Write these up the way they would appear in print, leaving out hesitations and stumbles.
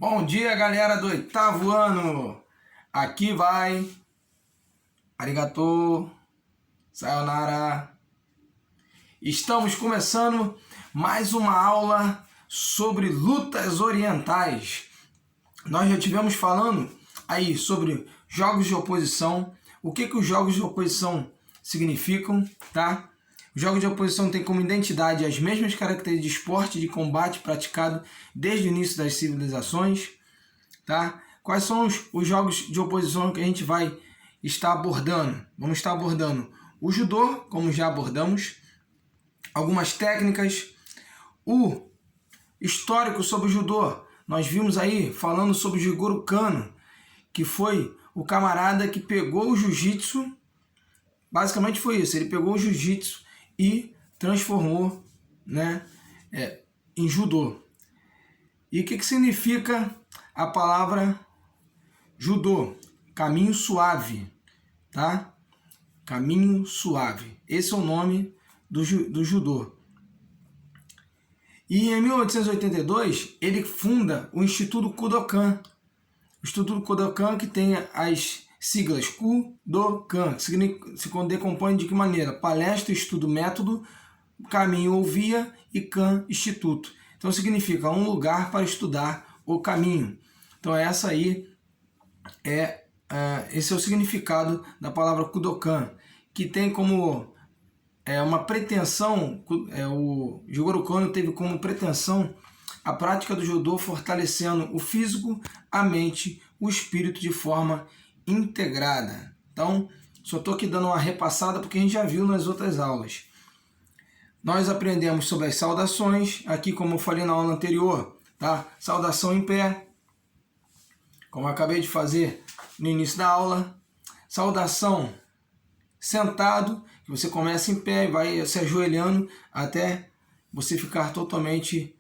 Bom dia, galera do 8º ano! Aqui vai... Arigatou! Sayonara! Estamos começando mais uma aula sobre lutas orientais. Nós já tivemos falando aí sobre jogos de oposição, o que os jogos de oposição significam, tá? Os jogos de oposição têm como identidade as mesmas características de esporte de combate praticado desde o início das civilizações, tá? Quais são os jogos de oposição que a gente vai estar abordando? Vamos estar abordando o judô, como já abordamos, algumas técnicas, o histórico sobre o judô. Nós vimos aí falando sobre o Jigoro Kano, que foi o camarada que pegou o jiu-jitsu, basicamente foi isso, ele pegou o jiu-jitsu e transformou, né, em judô. E o que significa a palavra judô? Caminho suave, tá? Caminho suave. Esse é o nome do judô. E em 1882, ele funda o Instituto Kodokan. O Instituto Kodokan, que tem as siglas Kudokan, que se decompõe de que maneira? Palestra, estudo, método, caminho ou via e Kan, instituto. Então significa um lugar para estudar o caminho. Então esse é o significado da palavra Kodokan, que tem como uma pretensão, o Jigoro Kano teve como pretensão a prática do judô fortalecendo o físico, a mente, o espírito de forma integrada. Então, só estou aqui dando uma repassada porque a gente já viu nas outras aulas. Nós aprendemos sobre as saudações, aqui como eu falei na aula anterior, tá? Saudação em pé, como eu acabei de fazer no início da aula. Saudação sentado, que você começa em pé e vai se ajoelhando até você ficar totalmente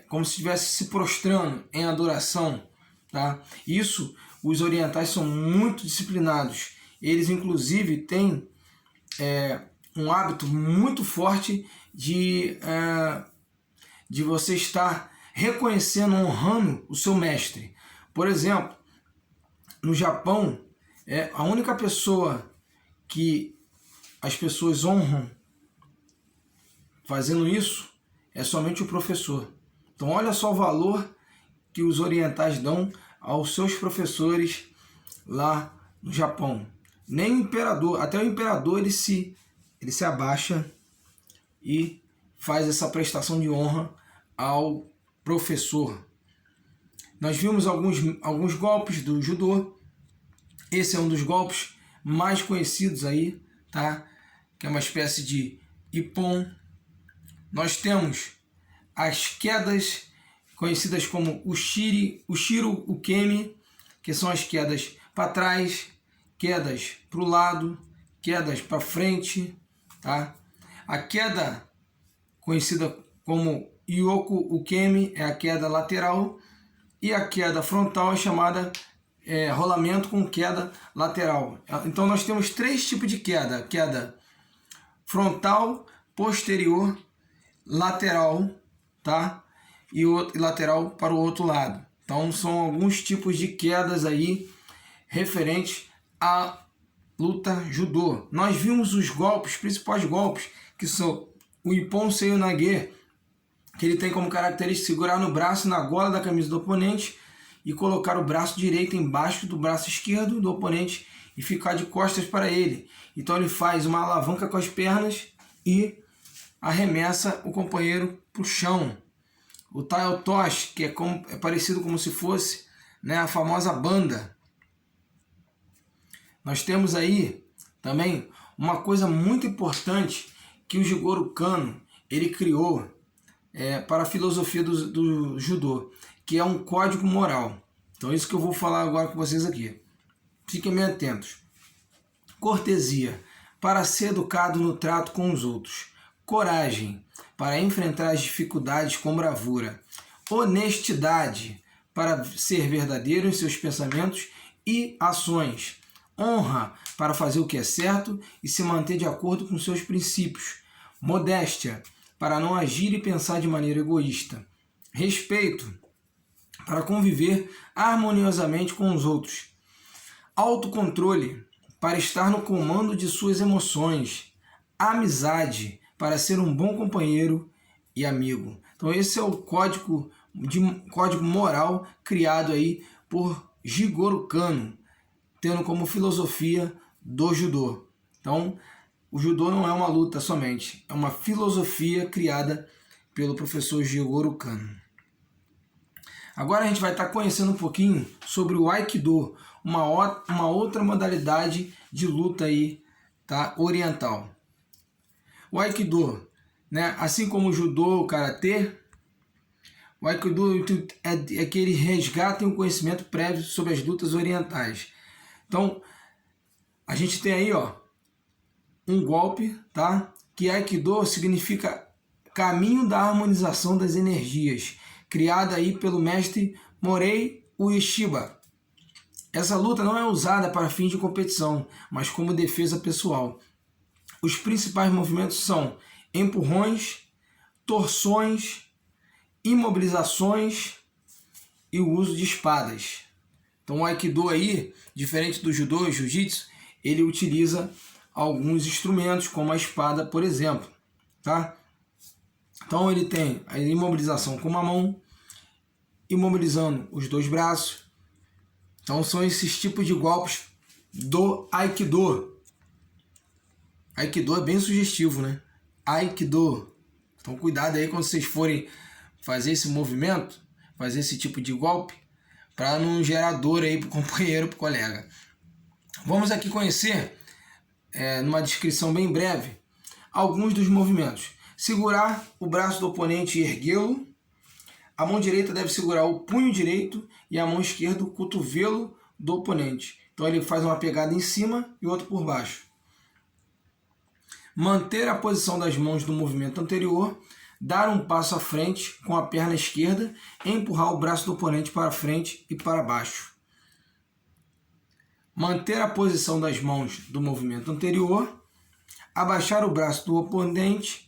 como se estivesse se prostrando em adoração, tá? Isso, os orientais são muito disciplinados. Eles, inclusive, têm um hábito muito forte de você estar reconhecendo, honrando o seu mestre. Por exemplo, no Japão, a única pessoa que as pessoas honram fazendo isso é somente o professor. Então olha só o valor que os orientais dão aos seus professores lá no Japão. Nem o imperador, até o imperador ele se abaixa e faz essa prestação de honra ao professor. Nós vimos alguns golpes do judô. Esse é um dos golpes mais conhecidos aí, tá? Que é uma espécie de ippon. Nós temos as quedas conhecidas como o shiro ukemi, que são as quedas para trás, quedas para o lado, quedas para frente, tá? A queda conhecida como yoku ukemi é a queda lateral e a queda frontal é chamada rolamento com queda lateral. Então nós temos três tipos de queda: queda frontal, posterior, lateral, tá? E lateral para o outro lado. Então são alguns tipos de quedas aí referentes à luta judô. Nós vimos os principais golpes, que são o ippon seiyu nage, que ele tem como característica segurar no braço, na gola da camisa do oponente e colocar o braço direito embaixo do braço esquerdo do oponente e ficar de costas para ele. Então ele faz uma alavanca com as pernas e arremessa o companheiro para o chão. O taiotoshi, que é parecido como se fosse, né, a famosa banda. Nós temos aí também uma coisa muito importante que o Jigoro Kano ele criou para a filosofia do judô, que é um código moral. Então é isso que eu vou falar agora com vocês aqui. Fiquem bem atentos. Cortesia, para ser educado no trato com os outros. Coragem, para enfrentar as dificuldades com bravura. Honestidade, para ser verdadeiro em seus pensamentos e ações. Honra, para fazer o que é certo e se manter de acordo com seus princípios. Modéstia, para não agir e pensar de maneira egoísta. Respeito, para conviver harmoniosamente com os outros. Autocontrole, para estar no comando de suas emoções. Amizade, para ser um bom companheiro e amigo. Então esse é o código moral criado aí por Jigoro Kano, tendo como filosofia do judô. Então, o judô não é uma luta somente, é uma filosofia criada pelo professor Jigoro Kano. Agora a gente vai estar conhecendo um pouquinho sobre o Aikido, uma outra modalidade de luta aí, tá, oriental. O Aikido, né, assim como o judô, o karatê, o Aikido é que eles resgatem o conhecimento prévio sobre as lutas orientais. Então, a gente tem aí, ó, um golpe, tá? Que Aikido significa caminho da harmonização das energias, criada aí pelo mestre Morei Ueshiba. Essa luta não é usada para fins de competição, mas como defesa pessoal. Os principais movimentos são empurrões, torções, imobilizações e o uso de espadas. Então o Aikido aí, diferente do judô e jiu-jitsu, ele utiliza alguns instrumentos, como a espada, por exemplo, tá? Então ele tem a imobilização com uma mão, imobilizando os dois braços. Então são esses tipos de golpes do Aikido. Aikido é bem sugestivo, né? Aikido. Então cuidado aí quando vocês forem fazer esse movimento, fazer esse tipo de golpe, para não gerar dor aí para o companheiro, para o colega. Vamos aqui conhecer, numa descrição bem breve, alguns dos movimentos. Segurar o braço do oponente e erguê-lo. A mão direita deve segurar o punho direito e a mão esquerda o cotovelo do oponente. Então ele faz uma pegada em cima e outra por baixo. Manter a posição das mãos no movimento anterior, dar um passo à frente com a perna esquerda e empurrar o braço do oponente para frente e para baixo. Manter a posição das mãos do movimento anterior, abaixar o braço do oponente.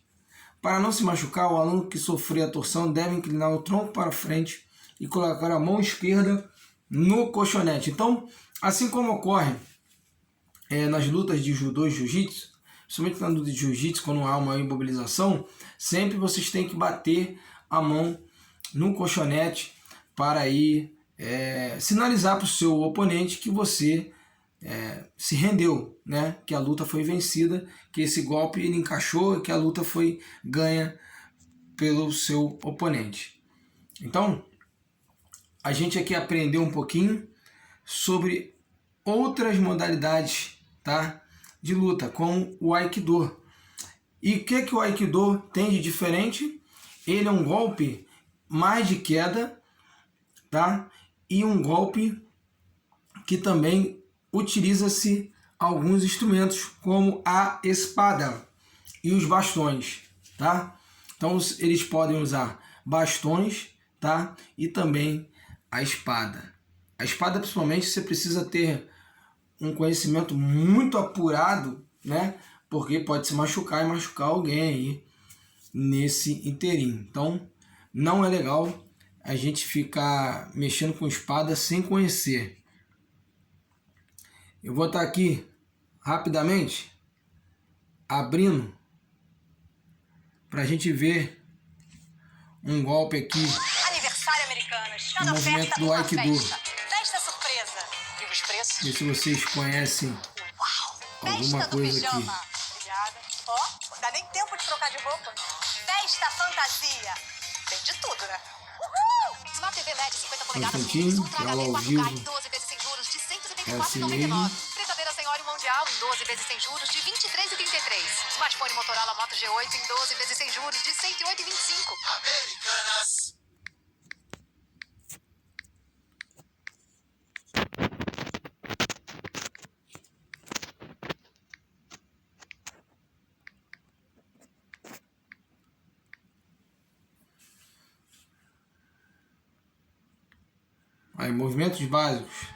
Para não se machucar, o aluno que sofrer a torção deve inclinar o tronco para frente e colocar a mão esquerda no colchonete. Então, assim como ocorre nas lutas de judô e jiu-jitsu, principalmente na luta de jiu-jitsu, quando há uma imobilização, sempre vocês têm que bater a mão no colchonete para aí sinalizar para o seu oponente que você se rendeu, né? Que a luta foi vencida, que esse golpe ele encaixou, que a luta foi ganha pelo seu oponente. Então, a gente aqui aprendeu um pouquinho sobre outras modalidades, tá, de luta, como o Aikido. E o que o Aikido tem de diferente? Ele é um golpe mais de queda, tá? E um golpe que também utiliza-se alguns instrumentos, como a espada e os bastões, tá? Então eles podem usar bastões, tá? E também a espada. A espada, principalmente, você precisa ter um conhecimento muito apurado, né? Porque pode se machucar e machucar alguém aí nesse inteirinho. Então, não é legal a gente ficar mexendo com espada sem conhecer. Eu vou estar aqui rapidamente abrindo para a gente ver um golpe aqui. Aniversário Americanas. O movimento do Aikido. Festa surpresa. E os preços? Ver se vocês conhecem alguma coisa aqui. Obrigada. Ó, não dá nem tempo de trocar de roupa. Festa fantasia. Tem de tudo, né? Uhul! Smart TV LED 50 polegadas. Que aula ao vivo. 12 vezes sem juros de É assim mesmo. Fritadeira sem óleo mundial em 12 vezes sem juros de 23,33. Smartphone Motorola Moto G8 em 12 vezes sem juros de 108,25. Americanas. Aí, movimentos básicos.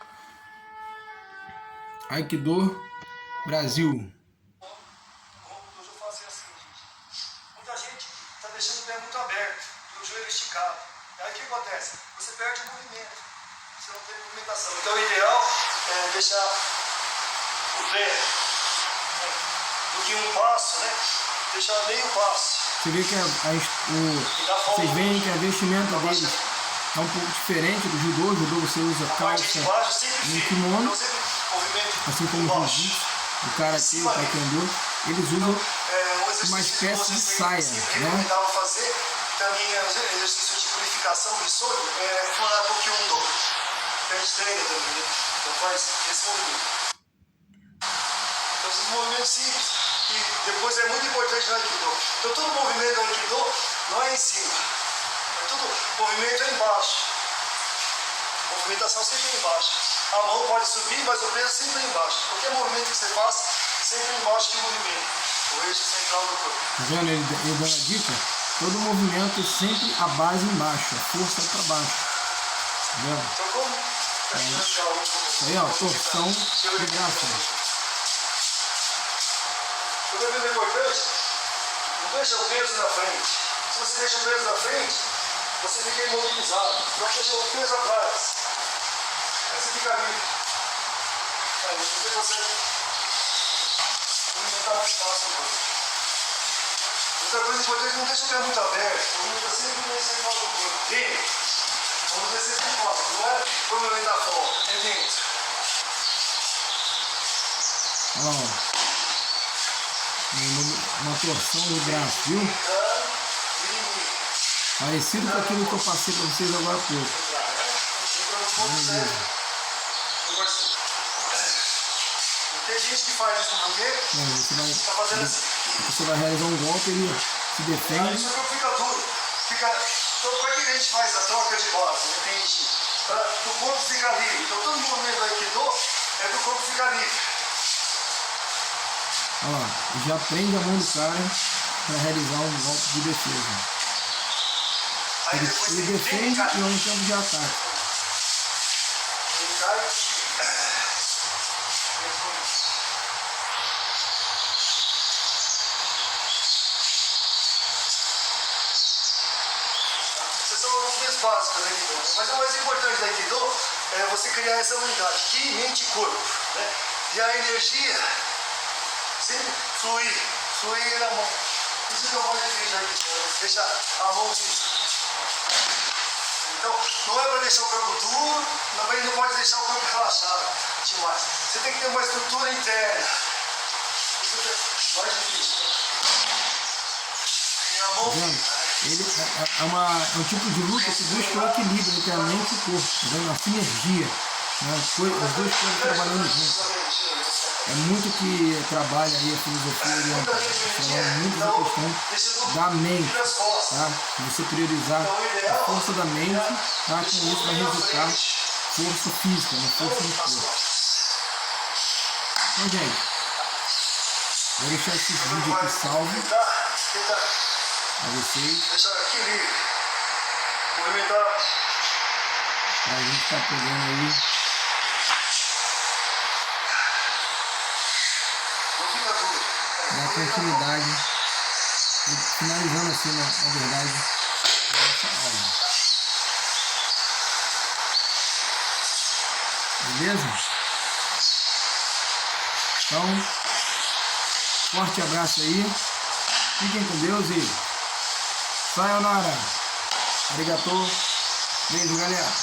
Aikido Brasil. Muita gente está deixando o pé muito aberto e o joelho esticado. Aí o que acontece? Você perde o movimento. Você não tem movimentação. Então o ideal é deixar o pé do que um passo, né? Deixar meio passo. Você vê que vocês veem que a vestimenta deles é um pouco diferente do judô. O judô você usa calça e um kimono, assim como o jiu-jitsu, o karatê, o taekwondo, eles usam uma espécie de saia, né? Fazer também é um exercício de purificação de soro, fora do que a gente treina também, né? Então faz esse movimento. Então esses movimentos simples, que depois é muito importante no Aikido. Então todo movimento do Aikido não é em cima, é tudo movimento é embaixo. Movimentação sempre é embaixo. A mão pode subir, mas o peso sempre é embaixo. Qualquer movimento que você faça, sempre é embaixo que o movimento. O eixo central do corpo. Tá vendo ele dando a dica? Todo movimento é sempre a base embaixo, a força é para baixo. Tá vendo? Então como? Isso aí, ó, torção de braço. Outra coisa importante, não deixa o peso na frente. Se você deixa o peso na frente, você fica imobilizado. Não deixa o peso atrás. Aí você fica livre. Aí você consegue movimentar mais fácil. Outra coisa importante, não deixa o pé muito aberto. Movimenta sempre no central do corpo. Dentro. Vamos descer de fora. Não é movimentar fora, é dentro. Olha lá, ó. Uma torção do braço, viu? Parecido com aquilo que eu passei para vocês agora há pouco. Tem gente que faz isso no meio. Você vai realizar um golpe, ele se defende. Isso fica duro. Então, como é que a gente faz a troca de base? Entende? Para o corpo ficar livre. Então, todo movimento do Aikido é para o corpo ficar livre. Olha lá, já prende a mão do cara para realizar um golpe de defesa. Ele defende e ao mesmo tempo já ataca. Ele cai. Essas são as movimentos básicos do Aikido. Mas o mais importante do Aikido é você criar essa unidade, ki, mente e corpo. Né? E a energia sempre fluir na mão. Isso que eu gosto de ver aqui, deixar a mão assim. Então, não é para deixar o corpo duro, também não pode deixar o corpo relaxado demais. Você tem que ter uma estrutura interna. Isso é mais difícil. E a mão Ele é um tipo de luta que busca o equilíbrio entre a mente e o corpo, tá? A sinergia, né? As duas coisas trabalhando juntas. É muito que trabalha aí a filosofia oriental, falando muito da questão da mente, tá? Você priorizar a força da mente, tá? Com isso vai resultar força física, né? Força no corpo. Então, gente, vou deixar esse vídeo aqui salvo para vocês. Deixar equilíbrio. Movimentar. Pra gente estar pegando aí. Dar continuidade e finalizando assim, na verdade, essa aula. Beleza? Então, forte abraço aí, fiquem com Deus e sayonara, arigatou, beijo galera.